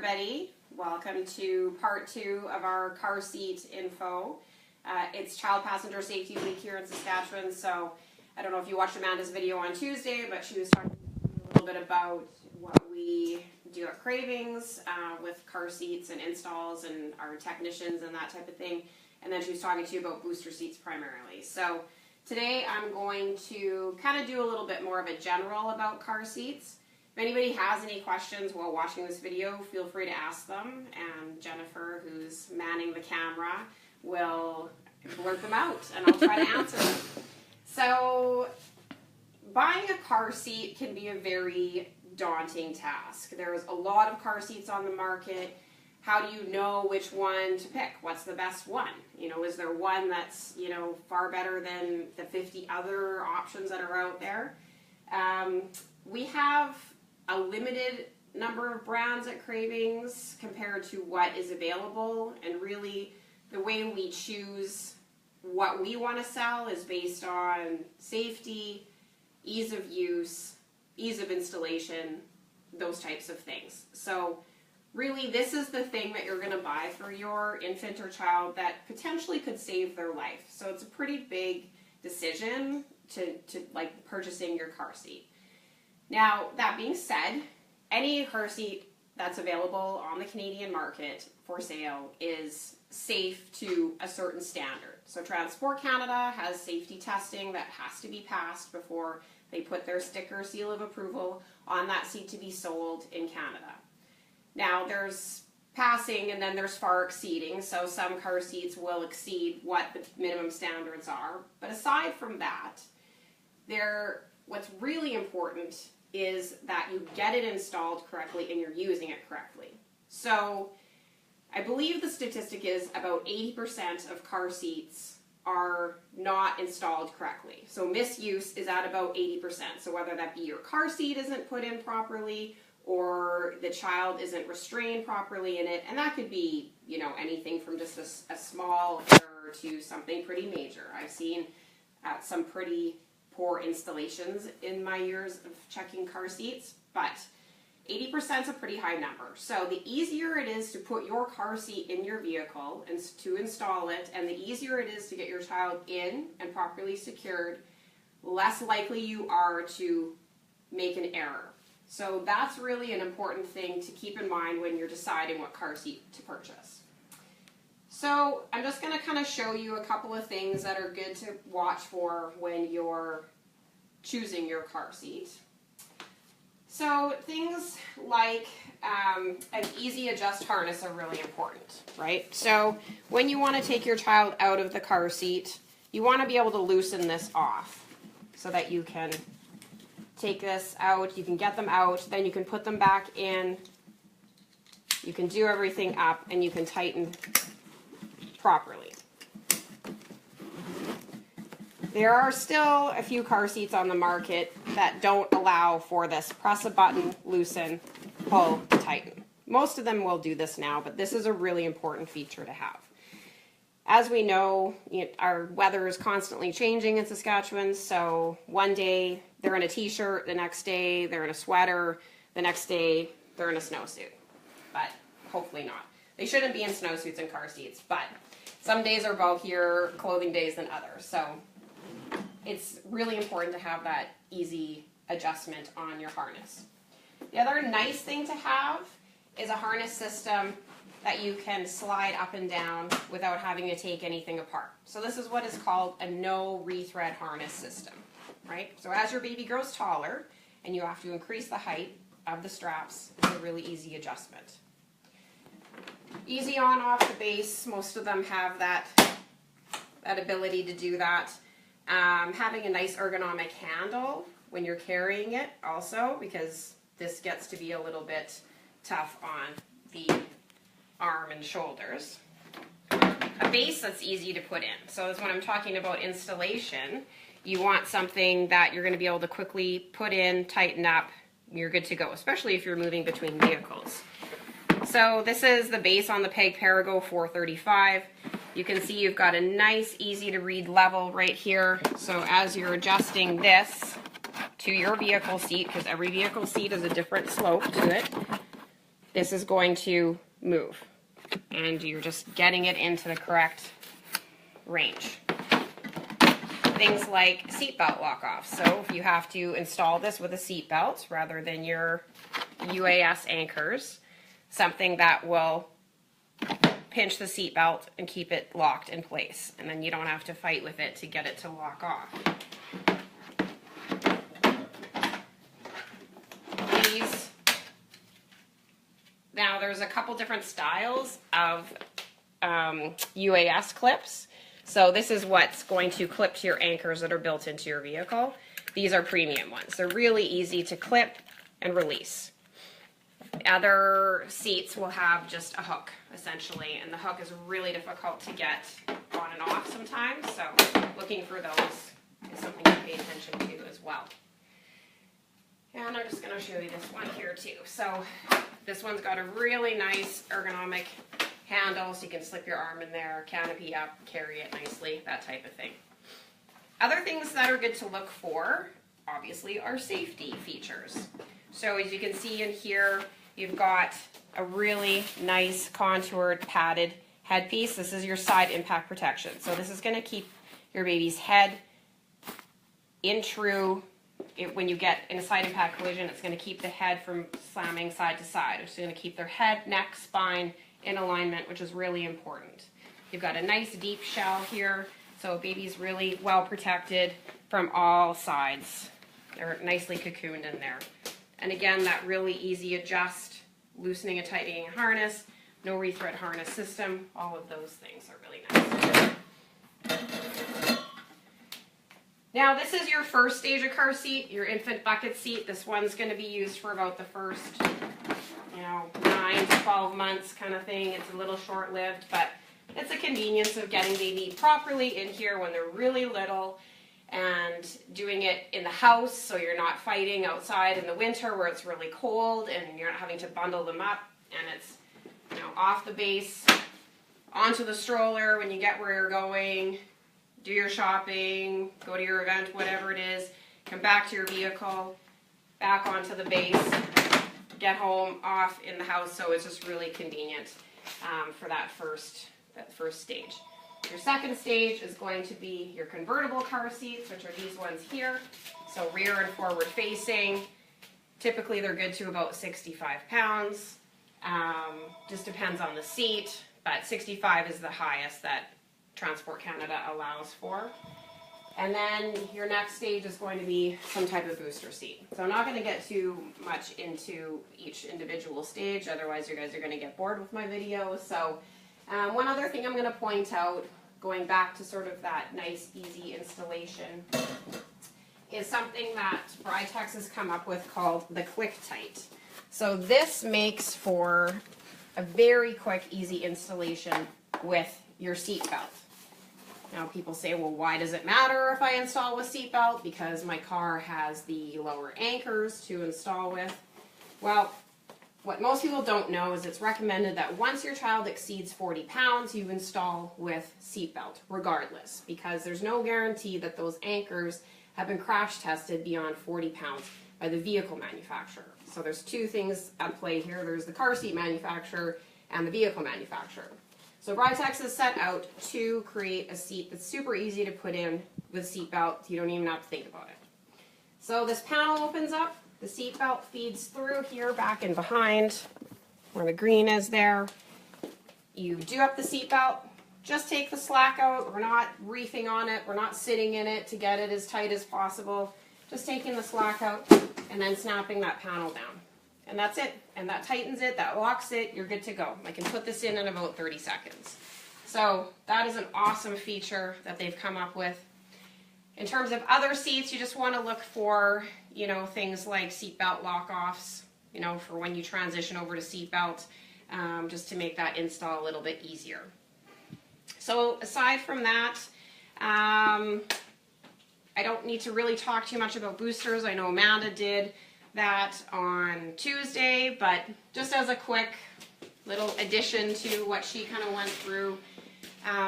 everybody. Welcome to part 2 of our car seat info. It's Child Passenger Safety Week here in Saskatchewan, so I don't know if you watched Amanda's video on Tuesday, but she was talking a little bit about what we do at Cravings with car seats and installs and our technicians and that type of thing. And then she was talking to you about booster seats primarily. So today I'm going to kind of do a little bit more of a general about car seats. If anybody has any questions while watching this video, feel free to ask them, and Jennifer, who's manning the camera, will blurt them out, and I'll try to answer them. So, buying a car seat can be a very daunting task. There's a lot of car seats on the market. How do you know which one to pick? What's the best one? Is there one that's, far better than the 50 other options that are out there? We have a limited number of brands at Cravings compared to what is available, and really the way we choose what we want to sell is based on safety, ease of use, ease of installation, those types of things. So really this is the thing that you're going to buy for your infant or child that potentially could save their life. So it's a pretty big decision to like purchasing your car seat. Now, that being said, any car seat that's available on the Canadian market for sale is safe to a certain standard. So Transport Canada has safety testing that has to be passed before they put their sticker seal of approval on that seat to be sold in Canada. Now, there's passing and then there's far exceeding, so some car seats will exceed what the minimum standards are. But aside from that, what's really important is that you get it installed correctly and you're using it correctly. So I believe the statistic is about 80% of car seats are not installed correctly. So misuse is at about 80%. So whether that be your car seat isn't put in properly or the child isn't restrained properly in it, and that could be, anything from just a small error to something pretty major. I've seen some pretty poor installations in my years of checking car seats, but 80% is a pretty high number. So the easier it is to put your car seat in your vehicle and to install it, and the easier it is to get your child in and properly secured, less likely you are to make an error. So that's really an important thing to keep in mind when you're deciding what car seat to purchase. So I'm just going to kind of show you a couple of things that are good to watch for when you're choosing your car seat. So things like an easy adjust harness are really important, right? So when you want to take your child out of the car seat, you want to be able to loosen this off so that you can take this out, you can get them out, then you can put them back in, you can do everything up, and you can tighten properly. There are still a few car seats on the market that don't allow for this press a button, loosen, pull, tighten. Most of them will do this now, but this is a really important feature to have. As we know, our weather is constantly changing in Saskatchewan, so one day they're in a t-shirt, the next day they're in a sweater, the next day they're in a snowsuit, but hopefully not. They shouldn't be in snowsuits and car seats, but some days are bulkier clothing days than others, so it's really important to have that easy adjustment on your harness. The other nice thing to have is a harness system that you can slide up and down without having to take anything apart. So this is what is called a no rethread harness system, right? So as your baby grows taller and you have to increase the height of the straps, it's a really easy adjustment. Easy on off the base, most of them have that ability to do that. Having a nice ergonomic handle when you're carrying it also, because this gets to be a little bit tough on the arm and shoulders. A base that's easy to put in. So that's when I'm talking about installation. You want something that you're going to be able to quickly put in, tighten up, you're good to go, especially if you're moving between vehicles. So this is the base on the Peg Parago 435. You can see you've got a nice, easy to read level right here. So as you're adjusting this to your vehicle seat, because every vehicle seat has a different slope to it, this is going to move. And you're just getting it into the correct range. Things like seatbelt lock-off. So if you have to install this with a seatbelt rather than your UAS anchors, something that will pinch the seatbelt and keep it locked in place. And then you don't have to fight with it to get it to lock off. These, now there's a couple different styles of UAS clips. So this is what's going to clip to your anchors that are built into your vehicle. These are premium ones. They're really easy to clip and release. Other seats will have just a hook, essentially, and the hook is really difficult to get on and off sometimes, so looking for those is something to pay attention to as well. And I'm just going to show you this one here too. So this one's got a really nice ergonomic handle, so you can slip your arm in there, canopy up, carry it nicely, that type of thing. Other things that are good to look for, obviously, are safety features. So as you can see in here, you've got a really nice contoured padded headpiece. This is your side impact protection. So this is going to keep your baby's head in true. When you get in a side impact collision, it's going to keep the head from slamming side to side. It's going to keep their head, neck, spine in alignment, which is really important. You've got a nice deep shell here, so baby's really well protected from all sides. They're nicely cocooned in there. And again, that really easy adjust, loosening and tightening harness, no rethread harness system, all of those things are really nice. Now this is your first stage of car seat, your infant bucket seat. This one's going to be used for about the first 9 to 12 months kind of thing. It's a little short-lived, but it's a convenience of getting baby properly in here when they're really little and doing it in the house so you're not fighting outside in the winter where it's really cold and you're not having to bundle them up, and it's off the base, onto the stroller when you get where you're going, do your shopping, go to your event, whatever it is, come back to your vehicle, back onto the base, get home, off in the house, so it's just really convenient for that first stage. Your second stage is going to be your convertible car seats, which are these ones here. So rear and forward facing. Typically they're good to about 65 pounds. Just depends on the seat, but 65 is the highest that Transport Canada allows for. And then your next stage is going to be some type of booster seat. So I'm not going to get too much into each individual stage, otherwise you guys are going to get bored with my video. So one other thing I'm going to point out, going back to sort of that nice, easy installation, is something that Britex has come up with called the Quick Tight. So this makes for a very quick, easy installation with your seat belt. Now people say, well, why does it matter if I install with seat belt? Because my car has the lower anchors to install with. Well, what most people don't know is it's recommended that once your child exceeds 40 pounds, you install with seat belt, regardless, because there's no guarantee that those anchors have been crash tested beyond 40 pounds by the vehicle manufacturer. So there's two things at play here. There's the car seat manufacturer and the vehicle manufacturer. So Britex has set out to create a seat that's super easy to put in with seat belt. You don't even have to think about it. So this panel opens up. The seat belt feeds through here, back and behind, where the green is there. You do up the seat belt. Just take the slack out. We're not reefing on it. We're not sitting in it to get it as tight as possible. Just taking the slack out and then snapping that panel down. And that's it. And that tightens it, that locks it, you're good to go. I can put this in about 30 seconds. So that is an awesome feature that they've come up with. In terms of other seats, you just want to look for, things like seatbelt lock-offs, for when you transition over to seatbelt, just to make that install a little bit easier. So aside from that, I don't need to really talk too much about boosters. I know Amanda did that on Tuesday, but just as a quick little addition to what she kind of went through,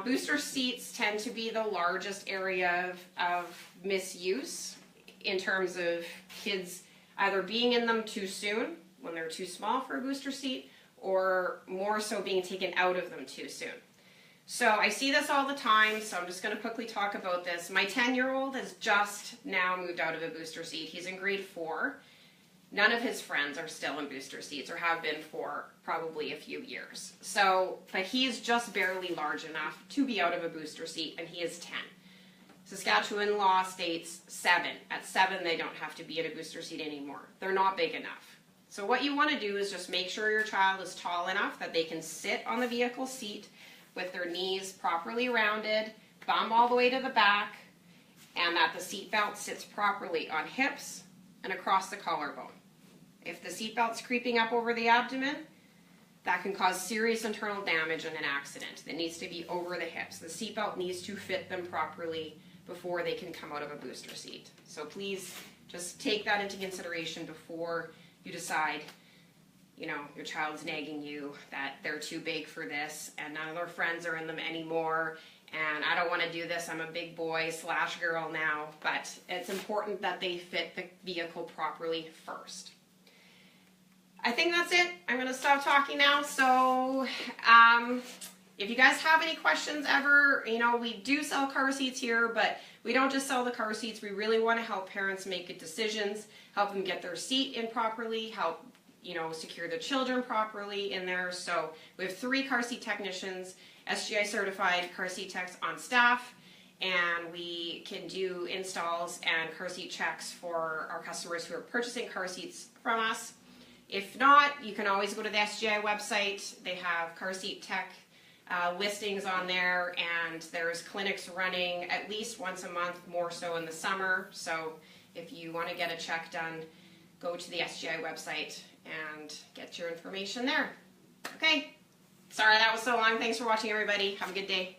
booster seats tend to be the largest area of misuse in terms of kids either being in them too soon when they're too small for a booster seat, or more so being taken out of them too soon. So I see this all the time, so I'm just going to quickly talk about this. My 10-year-old has just now moved out of a booster seat. He's in grade 4. None of his friends are still in booster seats or have been for probably a few years. So, but he's just barely large enough to be out of a booster seat, and he is 10. Saskatchewan law states 7. At 7, they don't have to be in a booster seat anymore. They're not big enough. So what you want to do is just make sure your child is tall enough that they can sit on the vehicle seat with their knees properly rounded, bum all the way to the back, and that the seat belt sits properly on hips and across the collarbone. If the seat belt's creeping up over the abdomen, that can cause serious internal damage in an accident. It needs to be over the hips. The seat belt needs to fit them properly before they can come out of a booster seat. So please just take that into consideration before you decide, you know, your child's nagging you that they're too big for this and none of their friends are in them anymore, and I don't want to do this, I'm a big boy / girl now. But it's important that they fit the vehicle properly first. I think that's it. I'm going to stop talking now. So if you guys have any questions ever, you know, we do sell car seats here, but we don't just sell the car seats. We really want to help parents make good decisions, help them get their seat in properly, help, you know, secure the children properly in there. So we have 3 car seat technicians, SGI certified car seat techs on staff, and we can do installs and car seat checks for our customers who are purchasing car seats from us. If not, you can always go to the SGI website. They have car seat tech listings on there, and there's clinics running at least once a month, more so in the summer. So if you want to get a check done, go to the SGI website and get your information there. Okay, sorry that was so long. Thanks for watching, everybody. Have a good day.